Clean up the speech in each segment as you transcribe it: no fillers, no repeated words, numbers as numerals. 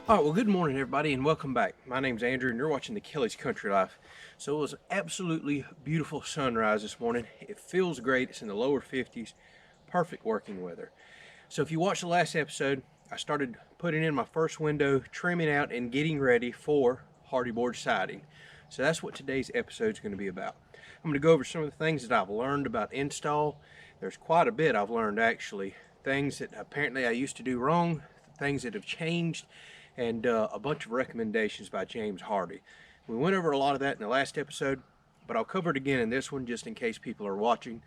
All right, well, good morning, everybody, and welcome back. My name's Andrew, and you're watching the Kelley's Country Life. So it was an absolutely beautiful sunrise this morning. It feels great. It's in the lower 50s, perfect working weather. So if you watched the last episode, I started putting in my first window, trimming out, and getting ready for Hardie board siding. So that's what today's episode is going to be about. I'm going to go over some of the things that I've learned about install. There's quite a bit I've learned, actually. Things that apparently I used to do wrong, things that have changed, and a bunch of recommendations by James Hardie. We went over a lot of that in the last episode, but I'll cover it again in this one just in case people are watching,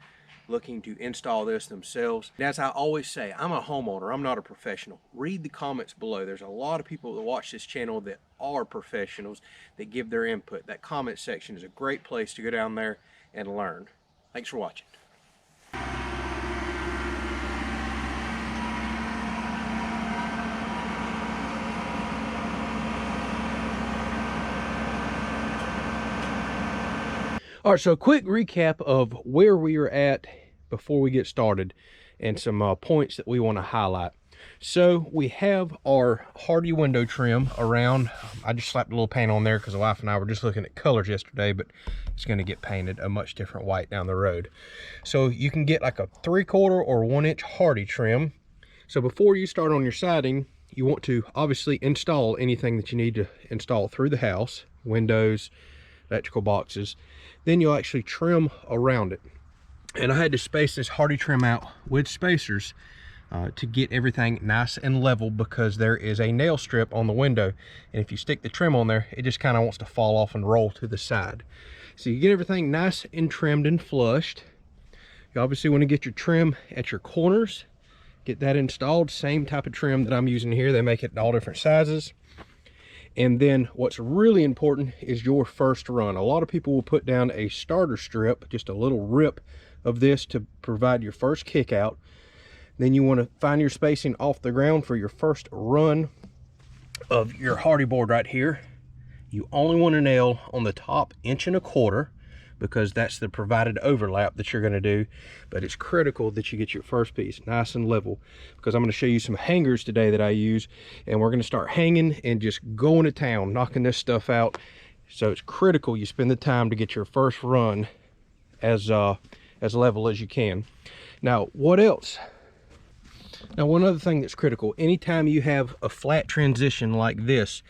looking to install this themselves. And as I always say, I'm a homeowner, I'm not a professional. Read the comments below. There's a lot of people that watch this channel that are professionals that give their input. That comment section is a great place to go down there and learn. Thanks for watching. All right, so a quick recap of where we are at before we get started and some points that we want to highlight. So we have our Hardie window trim around. I just slapped a little paint on there because the wife and I were just looking at colors yesterday, but it's going to get painted a much different white down the road. So you can get like a 3/4 or 1 inch Hardie trim. So before you start on your siding, you want to obviously install anything that you need to install through the house, windows, electrical boxes. Then you'll actually trim around it. And I had to space this Hardie trim out with spacers to get everything nice and level because there is a nail strip on the window. And if you stick the trim on there, it just kind of wants to fall off and roll to the side. So you get everything nice and trimmed and flushed. You obviously want to get your trim at your corners. Get that installed. Same type of trim that I'm using here. They make it in all different sizes. And then what's really important is your first run. A lot of people will put down a starter strip, just a little rip of this to provide your first kick out. Then you want to find your spacing off the ground for your first run of your Hardie board right here. You only want to nail on the top 1.25 inches because that's the provided overlap that you're going to do. But it's critical that you get your first piece nice and level, because I'm going to show you some hangers today that I use, and we're going to start hanging and just going to town, knocking this stuff out. So it's critical you spend the time to get your first run as level as you can. Now, what else? Now, one other thing that's critical, anytime you have a flat transition like this,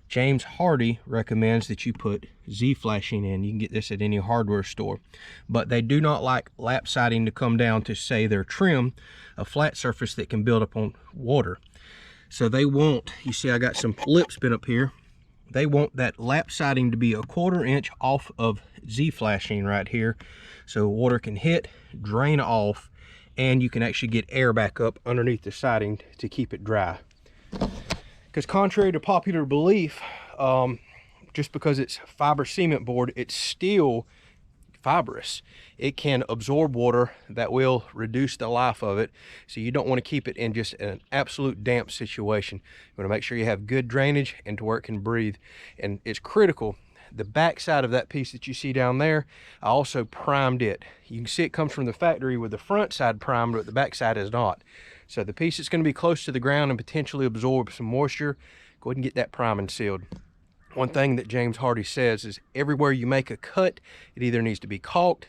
James Hardie recommends that you put Z-flashing in. You can get this at any hardware store, but they do not like lap siding to come down to, say, their trim, a flat surface that can build up on water. So they want, you see I got some lip spin up here, they want that lap siding to be 1/4 inch off of Z-flashing right here, so water can hit, drain off, and you can actually get air back up underneath the siding to keep it dry. Because contrary to popular belief, just because it's fiber cement board, it's still fibrous. It can absorb water that will reduce the life of it. So you don't want to keep it in just an absolute damp situation. You want to make sure you have good drainage and to where it can breathe. And it's critical. The back side of that piece that you see down there, I also primed it. You can see it comes from the factory with the front side primed, but the back side is not. So the piece that's going to be close to the ground and potentially absorb some moisture, go ahead and get that priming sealed. One thing that James Hardie says is everywhere you make a cut, it either needs to be caulked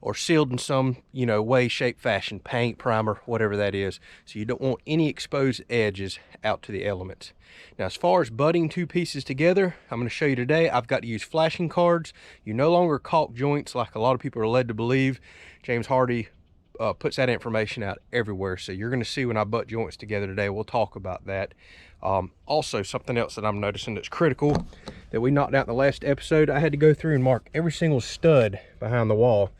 or sealed in some, way, shape, fashion, paint, primer, whatever that is. So you don't want any exposed edges out to the elements. Now, as far as butting two pieces together, I'm going to show you today, I've got to use flashing cards. You no longer caulk joints like a lot of people are led to believe. James Hardie puts that information out everywhere. So you're going to see when I butt joints together today, we'll talk about that. Also, something else that I'm noticing that's critical that we knocked out in the last episode, I had to go through and mark every single stud behind the wall,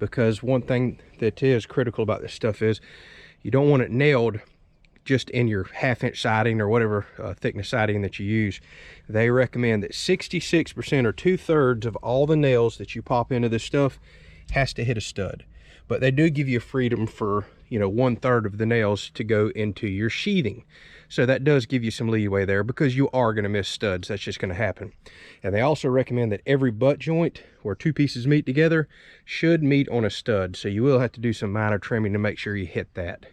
because one thing that is critical about this stuff is you don't want it nailed just in your 1/2 inch siding or whatever thickness siding that you use. They recommend that 66% or 2/3 of all the nails that you pop into this stuff has to hit a stud. But they do give you freedom for 1/3 of the nails to go into your sheathing. So that does give you some leeway there, because you are going to miss studs. That's just going to happen. And they also recommend that every butt joint where two pieces meet together should meet on a stud. So you will have to do some minor trimming to make sure you hit that.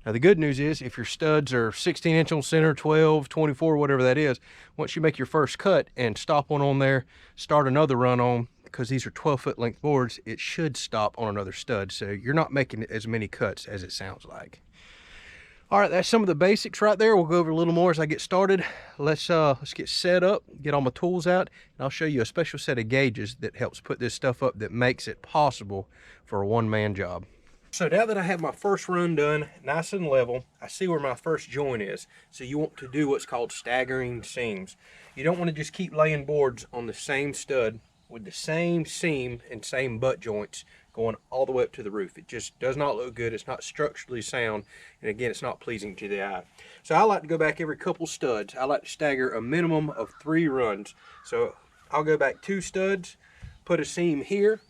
Now the good news is if your studs are 16-inch on center, 12, 24, whatever that is, once you make your first cut and stop one on there, start another run on, because these are 12-foot length boards, it should stop on another stud. So you're not making as many cuts as it sounds like. All right, that's some of the basics right there. We'll go over a little more as I get started. Let's get set up, get all my tools out, and I'll show you a special set of gauges that helps put this stuff up that makes it possible for a one-man job. So now that I have my first run done, nice and level, I see where my first joint is. So you want to do what's called staggering seams. You don't want to just keep laying boards on the same stud with the same seam and same butt joints going all the way up to the roof. It just does not look good. It's not structurally sound. And again, it's not pleasing to the eye. So I like to go back every couple studs. I like to stagger a minimum of 3 runs. So I'll go back 2 studs, put a seam here,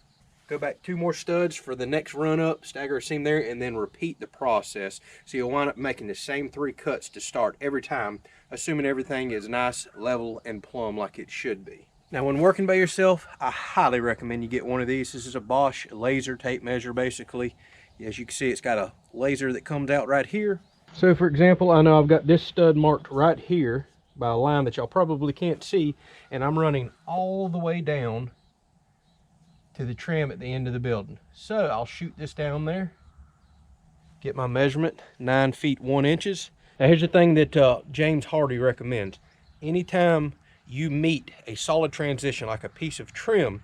go back 2 more studs for the next run up, stagger a seam there, and then repeat the process. So you'll wind up making the same 3 cuts to start every time, assuming everything is nice, level, and plumb like it should be. Now when working by yourself, I highly recommend you get one of these. This is a Bosch laser tape measure basically. As you can see, it's got a laser that comes out right here. So for example, I know I've got this stud marked right here by a line that y'all probably can't see, and I'm running all the way down to the trim at the end of the building. So I'll shoot this down there, get my measurement, 9 feet 1 inches. Now here's the thing that James Hardie recommends. Anytime you meet a solid transition like a piece of trim,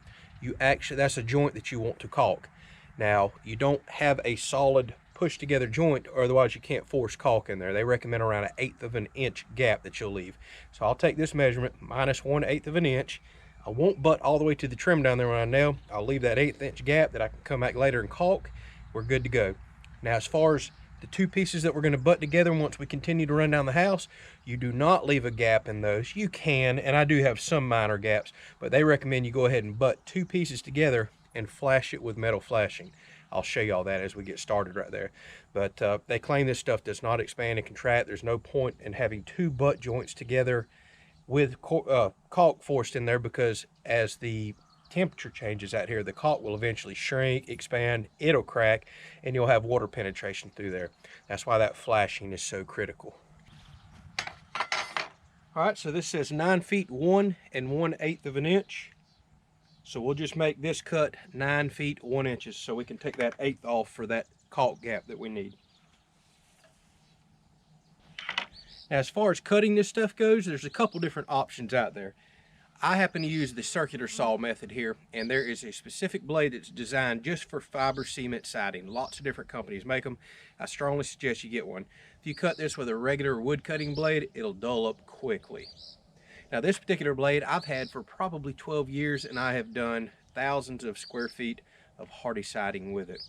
that's a joint that you want to caulk. Now you don't have a solid push together joint, or otherwise you can't force caulk in there. They recommend around 1/8 of an inch gap that you'll leave. So I'll take this measurement minus 1/8 of an inch. I won't butt all the way to the trim down there when I nail. I'll leave that 1/8 inch gap that I can come back later and caulk. We're good to go. Now as far as the 2 pieces that we're going to butt together once we continue to run down the house, you do not leave a gap in those. You can, and I do have some minor gaps, but they recommend you go ahead and butt 2 pieces together and flash it with metal flashing. I'll show you all that as we get started right there. But they claim this stuff does not expand and contract. There's no point in having 2 butt joints together with caulk forced in there, because as the temperature changes out here, the caulk will eventually shrink, expand, it'll crack, and you'll have water penetration through there. That's why that flashing is so critical. All right, so this says 9 feet 1 1/8 of an inch. So we'll just make this cut 9 feet 1 inches so we can take that 1/8 off for that caulk gap that we need. Now, as far as cutting this stuff goes, there's a couple different options out there. I happen to use the circular saw method here, and there is a specific blade that's designed just for fiber cement siding. Lots of different companies make them. I strongly suggest you get one. If you cut this with a regular wood cutting blade, it'll dull up quickly. Now this particular blade I've had for probably 12 years, and I have done thousands of square feet of Hardie siding with it.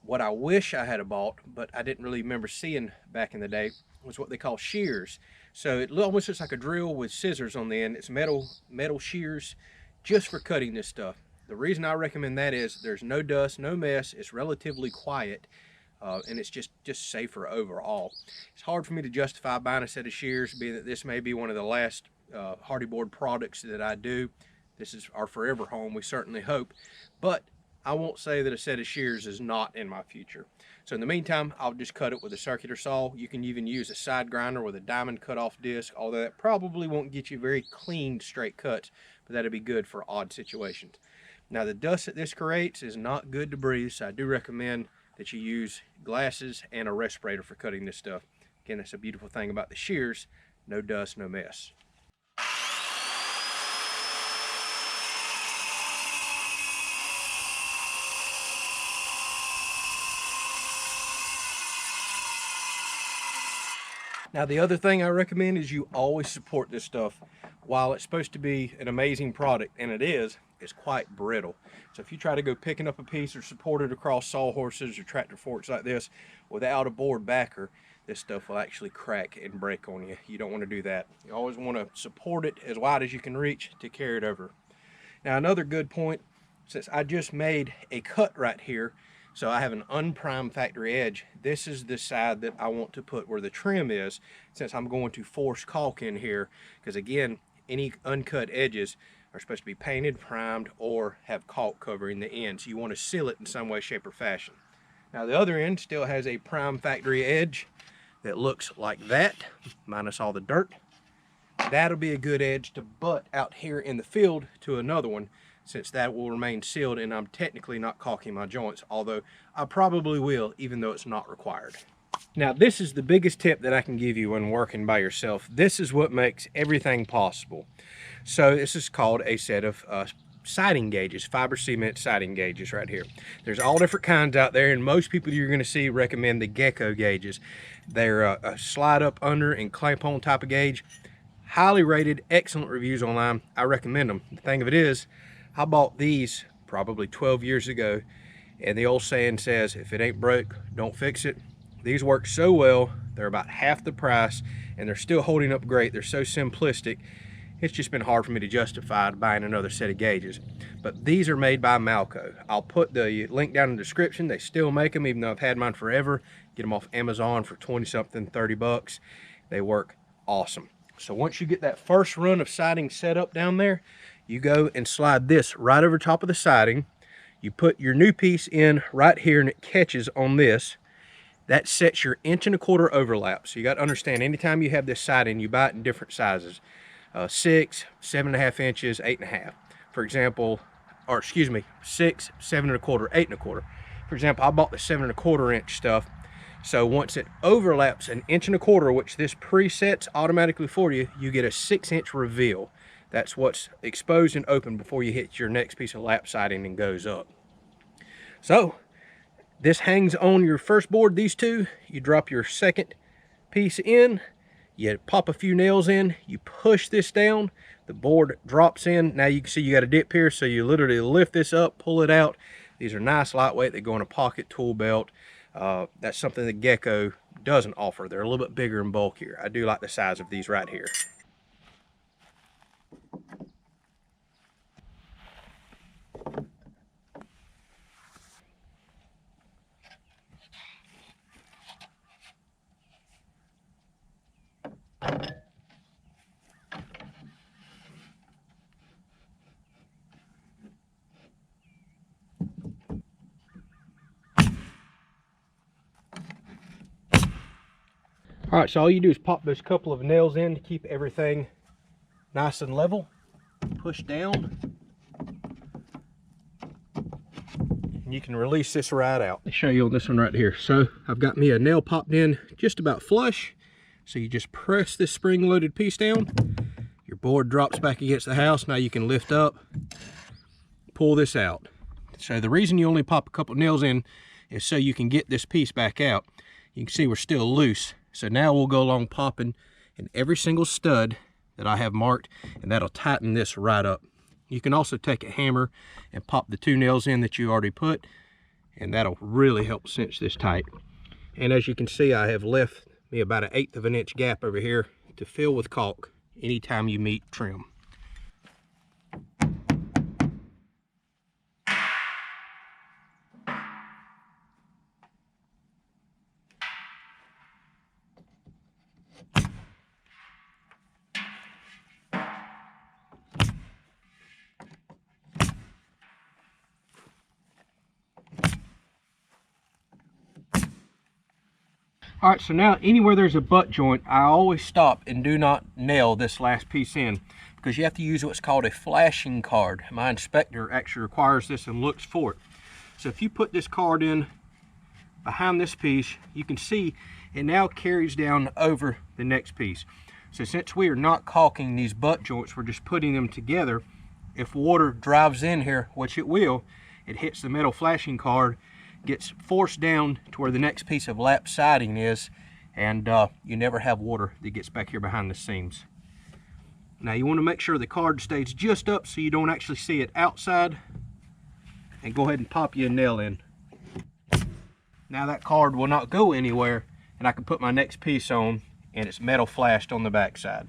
What I wish I had bought, but I didn't really remember seeing back in the day, was what they call shears. So it almost looks like a drill with scissors on the end. It's metal shears just for cutting this stuff. The reason I recommend that is there's no dust, no mess, it's relatively quiet, and it's just safer overall. It's hard for me to justify buying a set of shears, being that this may be one of the last Hardie board products that I do. This is our forever home, we certainly hope, but I won't say that a set of shears is not in my future. So in the meantime, I'll just cut it with a circular saw. You can even use a side grinder with a diamond cut-off disc, although that probably won't get you very clean, straight cuts, but that'll be good for odd situations. Now the dust that this creates is not good to breathe, so I do recommend that you use glasses and a respirator for cutting this stuff. Again, that's a beautiful thing about the shears, no dust, no mess. Now the other thing I recommend is you always support this stuff. While it's supposed to be an amazing product, and it is, it's quite brittle. So if you try to go picking up a piece or support it across sawhorses or tractor forks like this without a board backer, this stuff will actually crack and break on you. You don't want to do that. You always want to support it as wide as you can reach to carry it over. Now another good point, since I just made a cut right here, so I have an unprimed factory edge. This is the side that I want to put where the trim is, since I'm going to force caulk in here, because again, any uncut edges are supposed to be painted, primed, or have caulk covering the ends. You want to seal it in some way, shape, or fashion. Now the other end still has a prime factory edge that looks like that, minus all the dirt. That'll be a good edge to butt out here in the field to another one, since that will remain sealed and I'm technically not caulking my joints, although I probably will, even though it's not required. Now this is the biggest tip that I can give you when working by yourself. This is what makes everything possible. So this is called a set of siding gauges, fiber cement siding gauges right here. There's all different kinds out there, and most people you're going to see recommend the gecko gauges. They're a slide up under and clamp on type of gauge. Highly rated, excellent reviews online. I recommend them. The thing of it is, I bought these probably 12 years ago, and the old saying says, if it ain't broke, don't fix it. These work so well, they're about half the price, and they're still holding up great. They're so simplistic, it's just been hard for me to justify buying another set of gauges. But these are made by Malco. I'll put the link down in the description. They still make them, even though I've had mine forever. Get them off Amazon for 20 something, 30 bucks. They work awesome. So once you get that first run of siding set up down there, you go and slide this right over top of the siding. You put your new piece in right here and it catches on this. That sets your 1¼ inch overlap. So you got to understand, anytime you have this siding, you buy it in different sizes. 6, 7.5 inches, 8.5. For example, or excuse me, 6, 7.25, 8.25. For example, I bought the 7.25 inch stuff. So once it overlaps 1¼ inch, which this presets automatically for you, you get a 6-inch reveal. That's what's exposed and open before you hit your next piece of lap siding and goes up. So this hangs on your first board, these two. You drop your second piece in, you pop a few nails in, you push this down, the board drops in. Now you can see you got a dip here, so you literally lift this up, pull it out. These are nice, lightweight. They go in a pocket tool belt. That's something that Gecko doesn't offer. They're a little bit bigger and bulkier. I do like the size of these right here. All right, so all you do is pop those couple of nails in to keep everything nice and level. Push down. And you can release this right out. I'll show you on this one right here. So I've got me a nail popped in just about flush. So you just press this spring-loaded piece down. Your board drops back against the house. Now you can lift up, pull this out. So the reason you only pop a couple nails in is so you can get this piece back out. You can see we're still loose. So now we'll go along popping in every single stud that I have marked, and that'll tighten this right up. You can also take a hammer and pop the 2 nails in that you already put, and that'll really help cinch this tight. And as you can see, I have left me about 1/8 inch gap over here to fill with caulk anytime you meet trim. All right, so now anywhere there's a butt joint, I always stop and do not nail this last piece in, because you have to use what's called a flashing card. My inspector actually requires this and looks for it. So if you put this card in behind this piece, you can see it now carries down over the next piece. So since we are not caulking these butt joints, we're just putting them together. If water drives in here, which it will, it hits the metal flashing card, gets forced down to where the next piece of lap siding is, and you never have water that gets back here behind the seams. Now you want to make sure the card stays just up so you don't actually see it outside, and go ahead and pop your nail in. Now that card will not go anywhere, and I can put my next piece on, and it's metal flashed on the back side.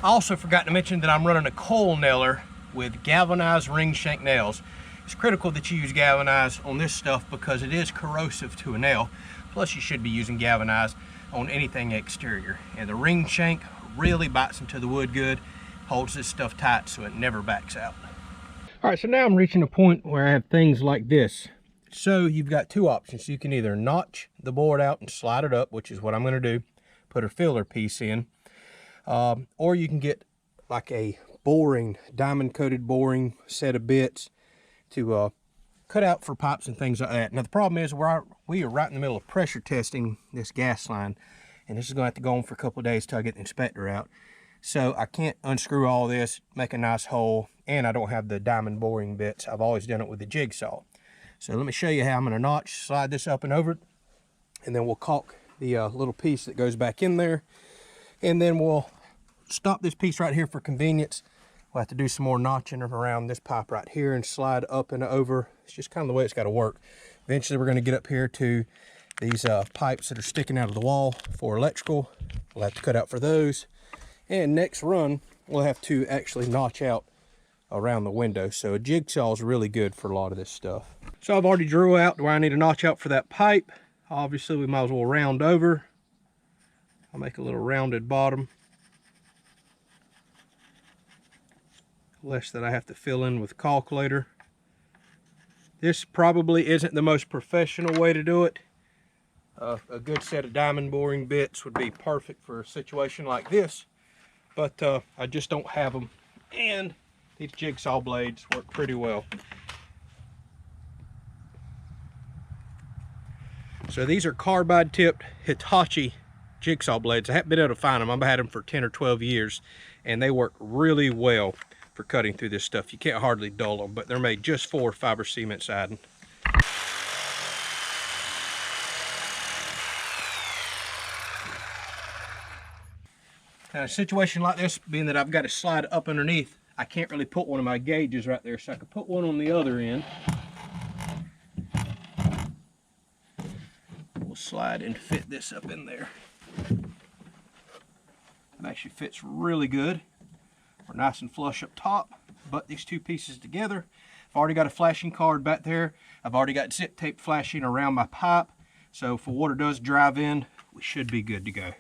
I also forgot to mention that I'm running a coil nailer with galvanized ring shank nails. It's critical that you use galvanized on this stuff because it is corrosive to a nail. Plus you should be using galvanized on anything exterior. And the ring shank really bites into the wood good, holds this stuff tight so it never backs out. All right, so now I'm reaching a point where I have things like this. So you've got two options. You can either notch the board out and slide it up, which is what I'm gonna do, put a filler piece in, or you can get like a boring, diamond coated boring set of bits to cut out for pipes and things like that. Now the problem is we are right in the middle of pressure testing this gas line, and this is gonna have to go on for a couple of days till I get the inspector out. So I can't unscrew all this, make a nice hole, and I don't have the diamond boring bits. I've always done it with the jigsaw. So let me show you how I'm gonna notch, slide this up and over it, and then we'll caulk the little piece that goes back in there. And then we'll stop this piece right here for convenience. We'll have to do some more notching around this pipe right here and slide up and over. It's just kind of the way it's gotta work. Eventually we're gonna get up here to these pipes that are sticking out of the wall for electrical. We'll have to cut out for those. And next run, we'll have to actually notch out around the window. So a jigsaw is really good for a lot of this stuff. So I've already drew out where I need a notch out for that pipe. Obviously we might as well round over. I'll make a little rounded bottom. Less that I have to fill in with caulk later. This probably isn't the most professional way to do it. A good set of diamond boring bits would be perfect for a situation like this. But I just don't have them, and these jigsaw blades work pretty well. So these are carbide tipped Hitachi jigsaw blades. I haven't been able to find them. I've had them for 10 or 12 years, and they work really well for cutting through this stuff. You can't hardly dull them, but they're made just for fiber cement siding. Now, a situation like this, being that I've got to slide up underneath, I can't really put one of my gauges right there, so I could put one on the other end. We'll slide and fit this up in there. It actually fits really good. We're nice and flush up top, but these two pieces together. I've already got a flashing card back there. I've already got zip tape flashing around my pipe, so if the water does drive in, we should be good to go.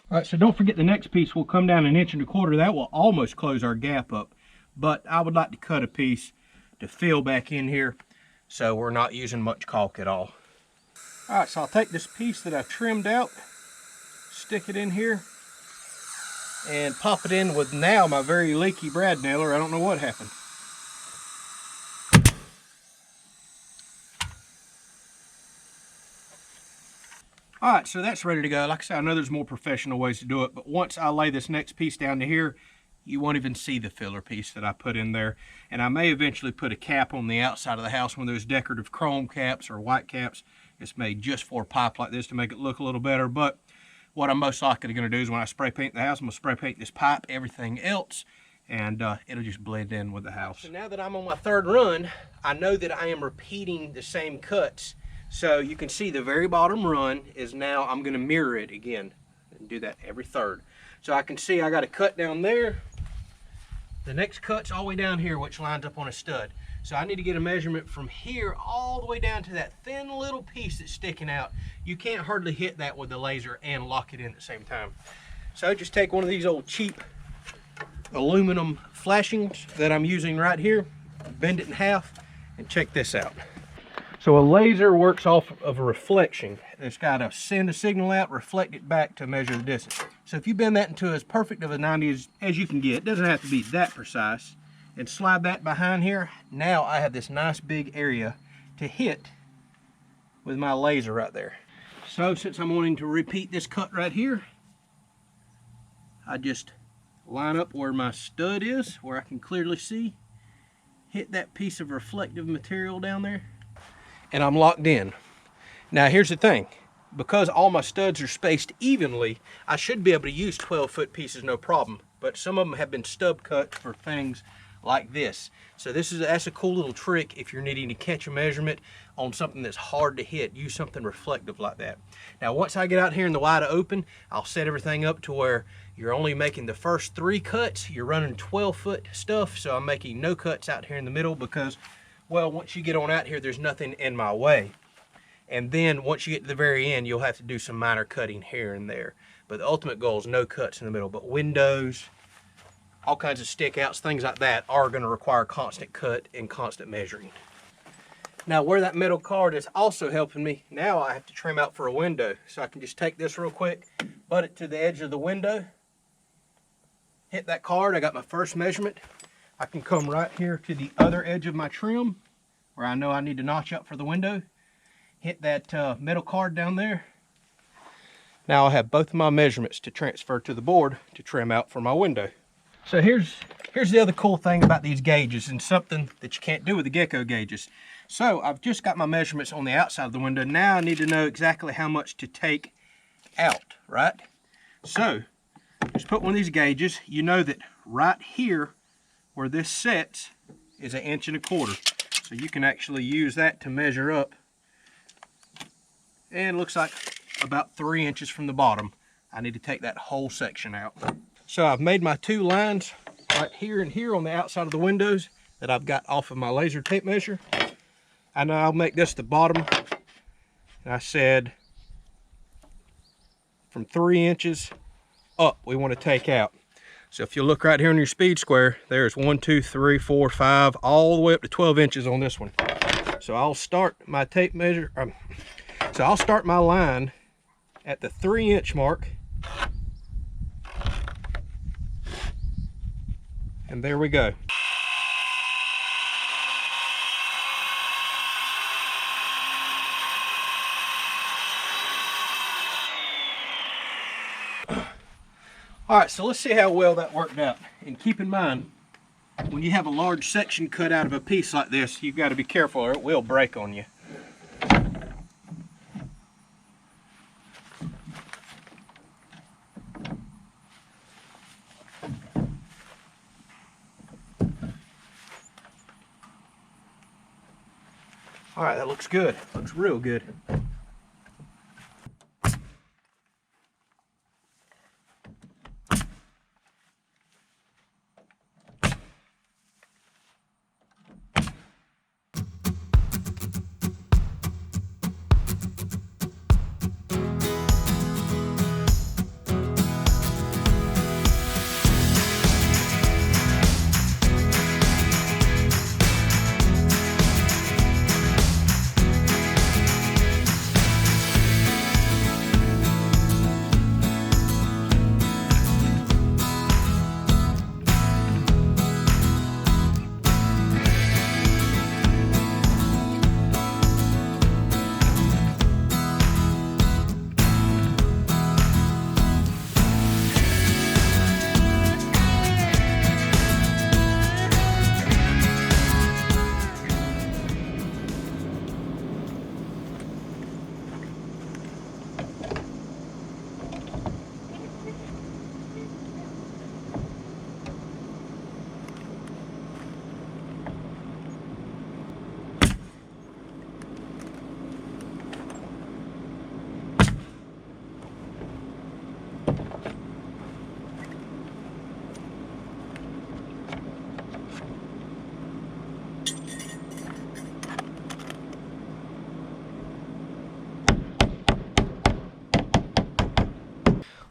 All right, so don't forget the next piece will come down 1 1/4 inches. That will almost close our gap up, but I would like to cut a piece to fill back in here so we're not using much caulk at all. All right, so I'll take this piece that I've trimmed out, stick it in here, and pop it in with now my very leaky brad nailer. I don't know what happened. All right, so that's ready to go. Like I said, I know there's more professional ways to do it, but once I lay this next piece down to here, you won't even see the filler piece that I put in there. And I may eventually put a cap on the outside of the house, one of those decorative chrome caps or white caps. It's made just for a pipe like this to make it look a little better. But what I'm most likely going to do is when I spray paint the house, I'm going to spray paint this pipe, everything else, and it'll just blend in with the house. So now that I'm on my third run, I know that I am repeating the same cuts. So you can see the very bottom run is now, I'm gonna mirror it again and do that every third. So I can see I got a cut down there. The next cut's all the way down here, which lines up on a stud. So I need to get a measurement from here all the way down to that thin little piece that's sticking out. You can't hardly hit that with the laser and lock it in at the same time. So just take one of these old cheap aluminum flashings that I'm using right here, bend it in half, and check this out. So a laser works off of a reflection. It's got to send a signal out, reflect it back to measure the distance. So if you bend that into as perfect of a 90 as you can get, it doesn't have to be that precise, and slide that behind here, now I have this nice big area to hit with my laser right there. So since I'm wanting to repeat this cut right here, I just line up where my stud is, where I can clearly see, hit that piece of reflective material down there, and I'm locked in. Now here's the thing, because all my studs are spaced evenly, I should be able to use 12-foot pieces no problem, but some of them have been stub cut for things like this. So that's a cool little trick if you're needing to catch a measurement on something that's hard to hit. Use something reflective like that. Now once I get out here in the wide open, I'll set everything up to where you're only making the first 3 cuts. You're running 12-foot stuff, so I'm making no cuts out here in the middle because, well, once you get on out here, there's nothing in my way. And then once you get to the very end, you'll have to do some minor cutting here and there. But the ultimate goal is no cuts in the middle. But windows, all kinds of stick outs, things like that are going to require constant cut and constant measuring. Now where that metal card is also helping me, now I have to trim out for a window. So I can just take this real quick, butt it to the edge of the window, hit that card, I got my first measurement. I can come right here to the other edge of my trim where I know I need to notch up for the window. Hit that metal card down there. Now I'll have both of my measurements to transfer to the board to trim out for my window. So here's the other cool thing about these gauges, and something that you can't do with the gecko gauges. So I've just got my measurements on the outside of the window. Now I need to know exactly how much to take out, right? So just put one of these gauges. You know that right here where this sets is 1.25 inches. So you can actually use that to measure up. And it looks like about 3 inches from the bottom. I need to take that whole section out. So I've made my 2 lines right here and here on the outside of the windows that I've got off of my laser tape measure. And I'll make this the bottom. And I said from 3 inches up we want to take out. So if you look right here on your speed square, there's 1, 2, 3, 4, 5, all the way up to 12 inches on this one. So I'll start my tape measure. So I'll start my line at the 3-inch mark. And there we go. All right, so let's see how well that worked out. And keep in mind, when you have a large section cut out of a piece like this, you've got to be careful or it will break on you. All right, that looks good. Looks real good.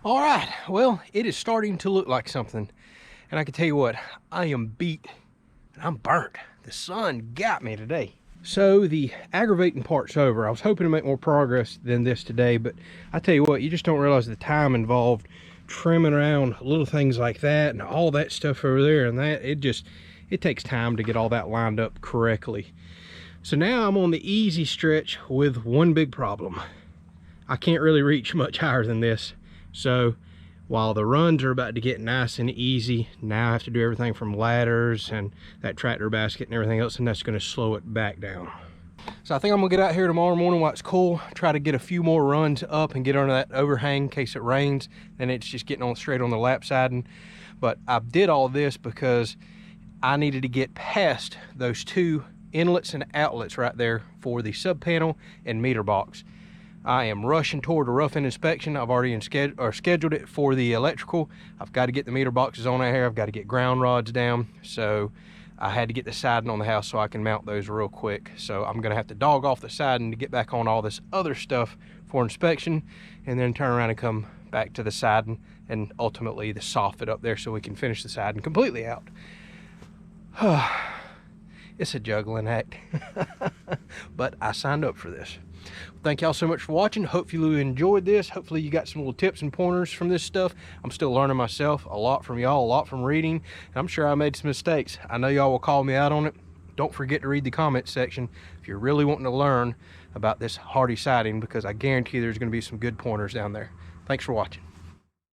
All right, well, it is starting to look like something. And I can tell you what, I am beat and I'm burnt. The sun got me today. So the aggravating part's over. I was hoping to make more progress than this today, but I tell you what, you just don't realize the time involved trimming around little things like that and all that stuff over there and that. It takes time to get all that lined up correctly. So now I'm on the easy stretch with one big problem. I can't really reach much higher than this. So while the runs are about to get nice and easy, now I have to do everything from ladders and that tractor basket and everything else, and that's going to slow it back down. So I think I'm gonna get out here tomorrow morning while it's cool, try to get a few more runs up and get under that overhang in case it rains. Then it's just getting on straight on the lap siding. But I did all this because I needed to get past those two inlets and outlets right there for the sub panel and meter box. I am rushing toward a rough-in inspection. I've already scheduled it for the electrical. I've got to get the meter boxes on out here. I've got to get ground rods down. So I had to get the siding on the house so I can mount those real quick. So I'm gonna have to dog off the siding to get back on all this other stuff for inspection, and then turn around and come back to the siding and ultimately the soffit up there so we can finish the siding completely out. It's a juggling act, but I signed up for this. Thank y'all so much for watching. Hopefully you enjoyed this. Hopefully you got some little tips and pointers from this stuff. I'm still learning myself, a lot from y'all, a lot from reading, and I'm sure I made some mistakes. I know y'all will call me out on it. Don't forget to read the comment section if you're really wanting to learn about this Hardie siding, because I guarantee there's going to be some good pointers down there. Thanks for watching.